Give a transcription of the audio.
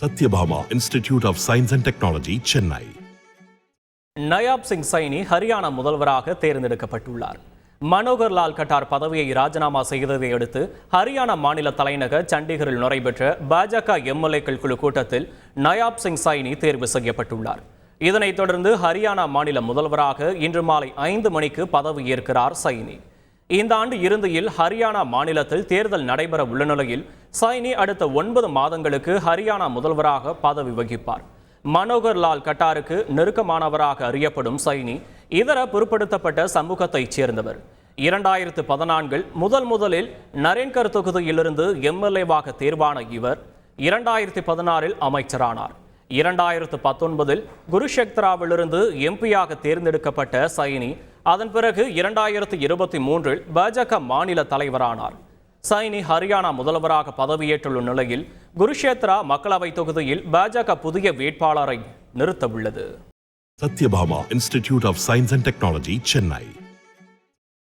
Satyabhama Institute of Science and Technology, Chennai. Nayab Singh Saini Haryana முதல்வராக தேர்ந்தெடுக்கப்பட்டுள்ளார். மனோகர் லால் கட்டார் பதவியை ராஜினாமா செய்ததை அடுத்து ஹரியானா மாநில தலைநகர் சண்டிகரில் நடைபெற்ற பாஜக எம்எல்ஏக்கள் குழு கூட்டத்தில் நயாப் சிங் சைனி தேர்வு செய்யப்பட்டுள்ளார். இதனைத் தொடர்ந்து ஹரியானா மாநில முதல்வராக இன்று மாலை 5 மணிக்கு பதவியேற்கிறார் சைனி. இந்த ஆண்டு இறுதியில் ஹரியானா மாநிலத்தில் தேர்தல் நடைபெற உள்ள நிலையில் சைனி அடுத்த 9 மாதங்களுக்கு ஹரியானா முதல்வராக பதவி வகிப்பார். மனோகர் லால் கட்டாருக்கு நெருக்கமானவராக அறியப்படும் சைனி இதர பிற்படுத்தப்பட்ட சமூகத்தைச் சேர்ந்தவர். 2014 முதலில் நரேன்கர் தொகுதியிலிருந்து எம்எல்ஏவாக தேர்வான இவர் 2016 அமைச்சரானார். 2019 குருஷேத்ராவிலிருந்து எம்பியாக தேர்ந்தெடுக்கப்பட்ட சைனி அதன் பிறகு 2023 பாஜக மாநில தலைவரானார். சைனி ஹரியானா முதல்வராக பதவியேற்றுள்ள நிலையில் குருஷேத்ரா மக்களவை தொகுதியில் பாஜக புதிய வேட்பாளரை நிறுத்த உள்ளது. Satyabhama Institute of Science and Technology, Chennai.